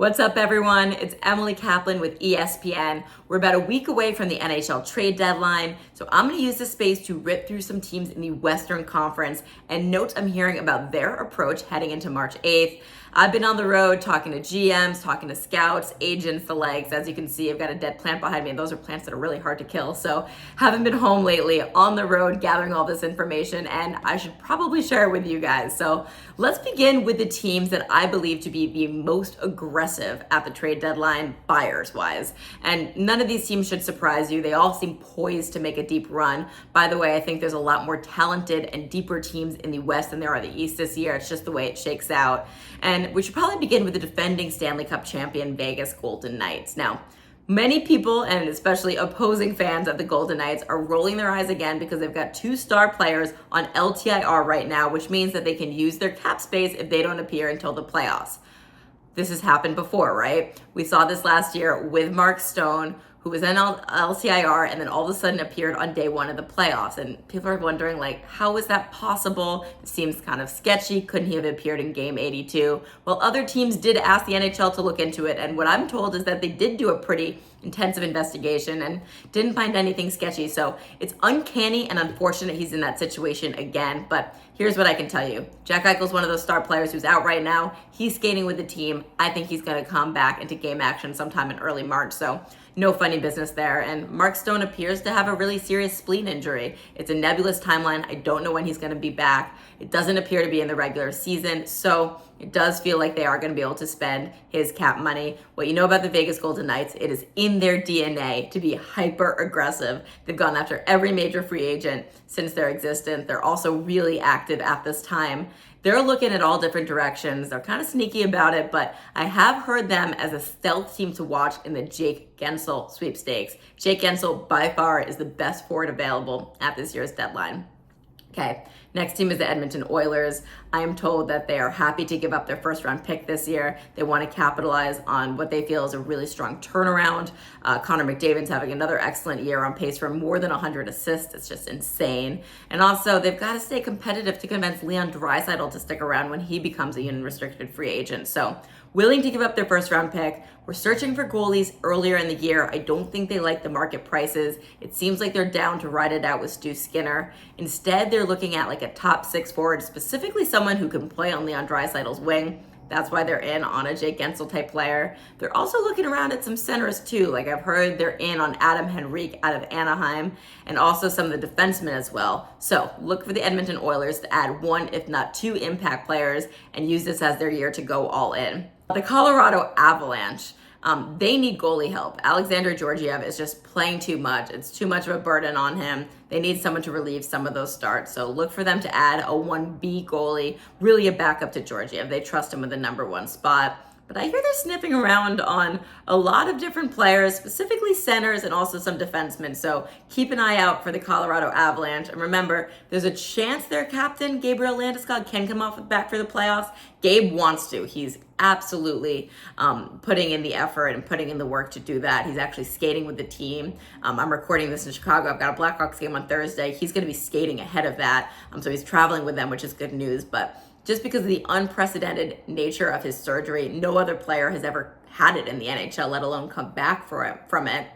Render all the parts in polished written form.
What's up, everyone? It's Emily Kaplan with ESPN. We're about a week away from the NHL trade deadline, so I'm going to use this space to rip through some teams in the Western Conference and notes I'm hearing about their approach heading into March 8th. I've been on the road talking to GMs, talking to scouts, agents, the likes. As you can see, I've got a dead plant behind me, and those are plants that are really hard to kill. So haven't been home lately, on the road gathering all this information, and I should probably share it with you guys. So let's begin with the teams that I believe to be the most aggressive at the trade deadline, buyers-wise. And none of these teams should surprise you. They all seem poised to make a deep run. By the way, I think there's a lot more talented and deeper teams in the West than there are the East this year. It's just the way it shakes out. And we should probably begin with the defending Stanley Cup champion Vegas Golden Knights. Now, many people, and especially opposing fans of the Golden Knights, are rolling their eyes again because they've got two star players on LTIR right now, which means that they can use their cap space if they don't appear until the playoffs. This has happened before, right? We saw this last year with Mark Stone, who was in LTIR and then all of a sudden appeared on day one of the playoffs. And people are wondering, like, how is that possible? It seems kind of sketchy. Couldn't he have appeared in game 82? Well, other teams did ask the NHL to look into it. And what I'm told is that they did do a pretty intensive investigation and didn't find anything sketchy. So it's uncanny and unfortunate he's in that situation again. But here's what I can tell you. Jack Eichel's one of those star players who's out right now. He's skating with the team. I think he's going to come back into game action sometime in early March. So no funny business there. And Mark Stone appears to have a really serious spleen injury. It's a nebulous timeline. I don't know when he's going to be back. It doesn't appear to be in the regular season. So it does feel like they are going to be able to spend his cap money. What you know about the Vegas Golden Knights, it is in their DNA to be hyper aggressive. They've gone after every major free agent since their existence. They're also really active at this time. They're looking at all different directions. They're kind of sneaky about it, but I have heard them as a stealth team to watch in the Jake Guentzel sweepstakes. Jake Guentzel by far is the best forward available at this year's deadline. Okay, next team is the Edmonton Oilers. I am told that they are happy to give up their first round pick this year. They want to capitalize on what they feel is a really strong turnaround. Connor McDavid's having another excellent year, on pace for more than 100 assists. It's just insane. And also, they've got to stay competitive to convince Leon Draisaitl to stick around when he becomes a unrestricted free agent. So, willing to give up their first round pick. We're searching for goalies earlier in the year. I don't think they like the market prices. It seems like they're down to ride it out with Stu Skinner. Instead, they're looking at like a top six forward, specifically someone who can play on Leon Draisaitl's wing. That's why they're in on a Jake Guentzel type player. They're also looking around at some centers too. Like I've heard they're in on Adam Henrique out of Anaheim, and also some of the defensemen as well. So look for the Edmonton Oilers to add one, if not two impact players and use this as their year to go all in. The Colorado Avalanche, they need goalie help. Alexander Georgiev is just playing too much. It's too much of a burden on him. They need someone to relieve some of those starts. So look for them to add a 1B goalie, really a backup to Georgiev. They trust him with the number one spot. But I hear they're sniffing around on a lot of different players, specifically centers and also some defensemen. So keep an eye out for the Colorado Avalanche. And remember, there's a chance their captain, Gabriel Landeskog, can come off back for the playoffs. Gabe wants to. He's absolutely putting in the effort and putting in the work to do that. He's actually skating with the team. I'm recording this in Chicago. I've got a Blackhawks game on Thursday. He's going to be skating ahead of that. So he's traveling with them, which is good news. But just because of the unprecedented nature of his surgery, no other player has ever had it in the NHL, let alone come back from it.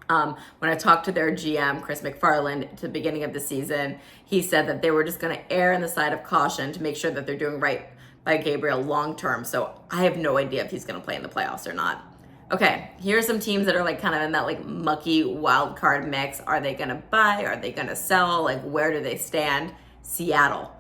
When I talked to their GM, Chris McFarland, at the beginning of the season, he said that they were just going to err on the side of caution to make sure that they're doing right by Gabriel long term. So I have no idea if he's going to play in the playoffs or not. Okay, here are some teams that are like kind of in that like mucky wild card mix. Are they going to buy? Are they going to sell? Like, where do they stand? Seattle.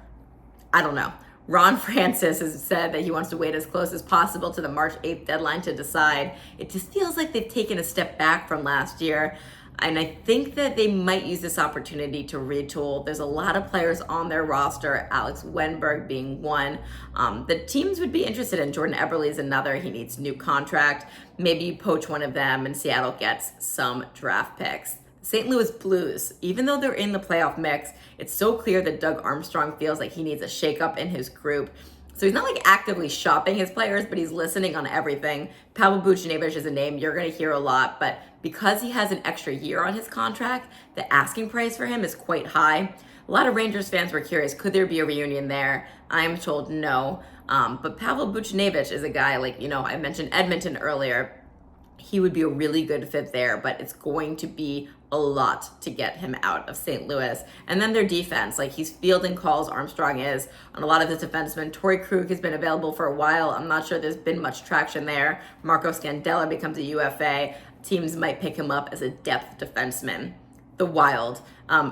I don't know. Ron Francis has said that he wants to wait as close as possible to the March 8th deadline to decide. It just feels like they've taken a step back from last year. And I think that they might use this opportunity to retool. There's a lot of players on their roster, Alex Wenberg being one. The teams would be interested in. Jordan Eberle is another. He needs a new contract. Maybe you poach one of them and Seattle gets some draft picks. St. Louis Blues, even though they're in the playoff mix, it's so clear that Doug Armstrong feels like he needs a shakeup in his group. So he's not like actively shopping his players, but he's listening on everything. Pavel Buchnevich is a name you're going to hear a lot, but because he has an extra year on his contract, the asking price for him is quite high. A lot of Rangers fans were curious, could there be a reunion there? I'm told no. But Pavel Buchnevich is a guy I mentioned Edmonton earlier. He would be a really good fit there, but it's going to be a lot to get him out of St. Louis. And then their defense, he's fielding calls, Armstrong is, on a lot of his defensemen. Torrey Krug has been available for a while. I'm not sure there's been much traction there. Marco Scandella becomes a UFA. Teams might pick him up as a depth defenseman. The Wild.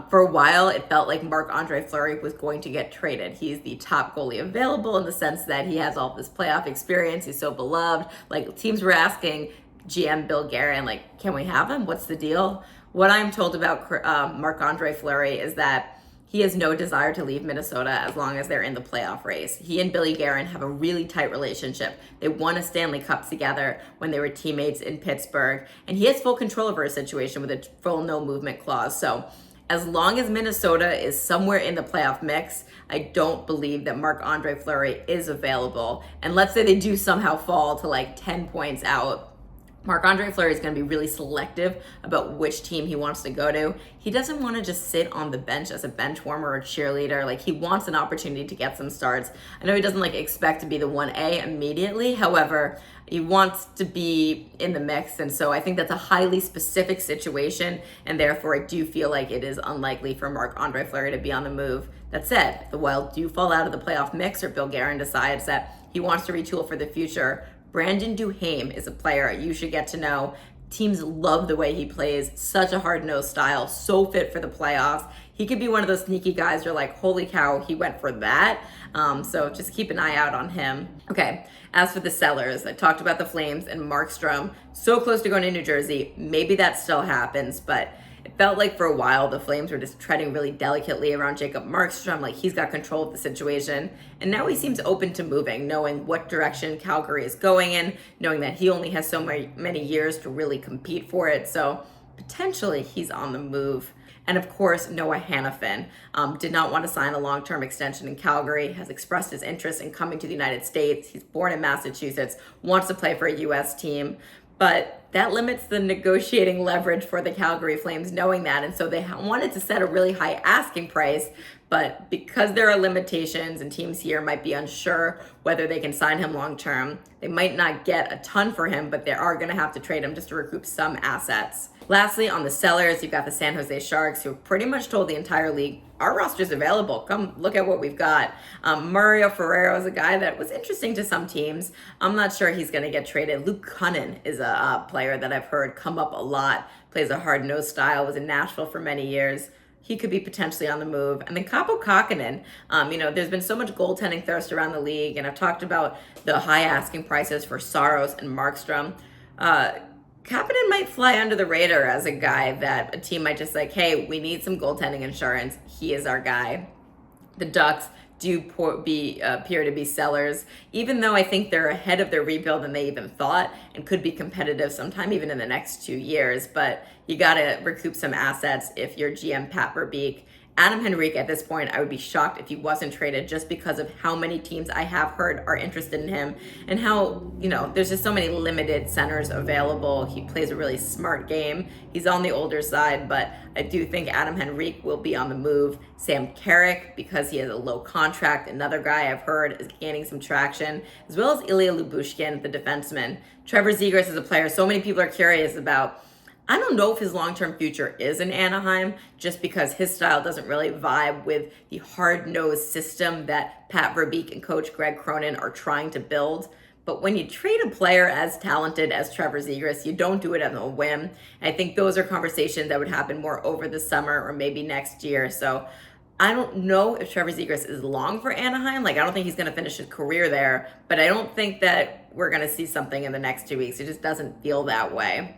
For a while, it felt like Marc-Andre Fleury was going to get traded. He's the top goalie available in the sense that he has all this playoff experience. He's so beloved. Teams were asking GM Bill Guerin, can we have him? What's the deal? What I'm told about Marc-Andre Fleury is that he has no desire to leave Minnesota as long as they're in the playoff race. He and Billy Guerin have a really tight relationship. They won a Stanley Cup together when they were teammates in Pittsburgh, and he has full control over his situation with a full no movement clause. So as long as Minnesota is somewhere in the playoff mix, I don't believe that Marc-Andre Fleury is available. And let's say they do somehow fall to 10 points out. Marc-Andre Fleury is going to be really selective about which team he wants to go to. He doesn't want to just sit on the bench as a bench warmer or cheerleader. He wants an opportunity to get some starts. I know he doesn't expect to be the 1A immediately. However, he wants to be in the mix. And so I think that's a highly specific situation. And therefore, I do feel like it is unlikely for Marc-Andre Fleury to be on the move. That said, if the Wild do fall out of the playoff mix or Bill Guerin decides that he wants to retool for the future, Brandon Duhaime is a player you should get to know. Teams love the way he plays. Such a hard-nosed style. So fit for the playoffs. He could be one of those sneaky guys you're like, holy cow, he went for that. So just keep an eye out on him. Okay, as for the sellers, I talked about the Flames and Markstrom. So close to going to New Jersey. Maybe that still happens, but it felt like for a while the Flames were just treading really delicately around Jacob Markstrom, he's got control of the situation. And now he seems open to moving, knowing what direction Calgary is going in, knowing that he only has so many years to really compete for it. So potentially he's on the move. And of course, Noah Hannafin did not want to sign a long-term extension in Calgary, has expressed his interest in coming to the United States. He's born in Massachusetts, wants to play for a U.S. team. But that limits the negotiating leverage for the Calgary Flames, knowing that. And so they wanted to set a really high asking price, but because there are limitations and teams here might be unsure whether they can sign him long-term, they might not get a ton for him, but they are going to have to trade him just to recoup some assets. Lastly, on the sellers, you've got the San Jose Sharks, who pretty much told the entire league, our roster's available. Come look at what we've got. Mario Ferrero is a guy that was interesting to some teams. I'm not sure he's going to get traded. Luke Cunnin is a player that I've heard come up a lot, plays a hard-nosed style, was in Nashville for many years. He could be potentially on the move. And then Kaapo Kähkönen, there's been so much goaltending thirst around the league, and I've talked about the high asking prices for Saros and Markstrom. Kapanen might fly under the radar as a guy that a team might just hey, we need some goaltending insurance. He is our guy. The Ducks do appear to be sellers, even though I think they're ahead of their rebuild than they even thought and could be competitive sometime even in the next 2 years. But you got to recoup some assets if you're GM Pat Verbeek. Adam Henrique, at this point, I would be shocked if he wasn't traded just because of how many teams I have heard are interested in him and how, there's just so many limited centers available. He plays a really smart game. He's on the older side, but I do think Adam Henrique will be on the move. Sam Carrick, because he has a low contract, another guy I've heard is gaining some traction, as well as Ilya Lyubushkin, the defenseman. Trevor Zegras is a player so many people are curious about. I don't know if his long-term future is in Anaheim, just because his style doesn't really vibe with the hard-nosed system that Pat Verbeek and coach Greg Cronin are trying to build. But when you trade a player as talented as Trevor Zegras, you don't do it on a whim. And I think those are conversations that would happen more over the summer or maybe next year. So I don't know if Trevor Zegras is long for Anaheim. I don't think he's going to finish his career there, but I don't think that we're going to see something in the next 2 weeks. It just doesn't feel that way.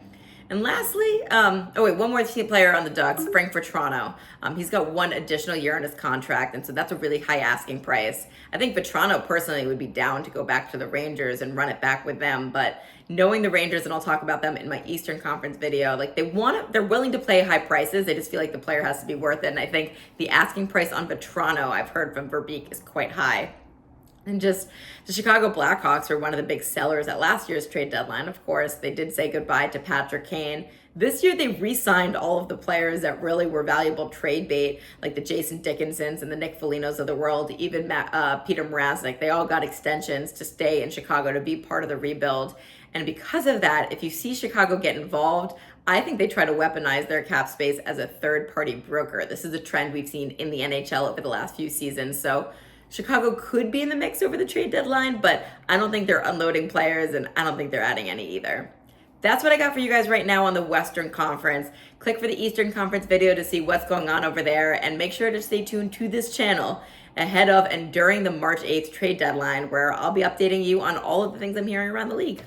And lastly, one more team player on the Ducks, Frank Vatrano. He's got one additional year on his contract, and so that's a really high asking price. I think Vatrano personally would be down to go back to the Rangers and run it back with them, but knowing the Rangers, and I'll talk about them in my Eastern Conference video, they're willing to pay high prices. They just feel like the player has to be worth it, and I think the asking price on Vatrano, I've heard from Verbeek, is quite high. And just the Chicago Blackhawks were one of the big sellers at last year's trade deadline. Of course, they did say goodbye to Patrick Kane. This year, they re-signed all of the players that really were valuable trade bait, like the Jason Dickinsons and the Nick Folignos of the world, even Peter Mrazek. They all got extensions to stay in Chicago to be part of the rebuild. And because of that, if you see Chicago get involved, I think they try to weaponize their cap space as a third-party broker. This is a trend we've seen in the NHL over the last few seasons. So Chicago could be in the mix over the trade deadline, but I don't think they're unloading players, and I don't think they're adding any either. That's what I got for you guys right now on the Western Conference. Click for the Eastern Conference video to see what's going on over there, and make sure to stay tuned to this channel ahead of and during the March 8th trade deadline, where I'll be updating you on all of the things I'm hearing around the league.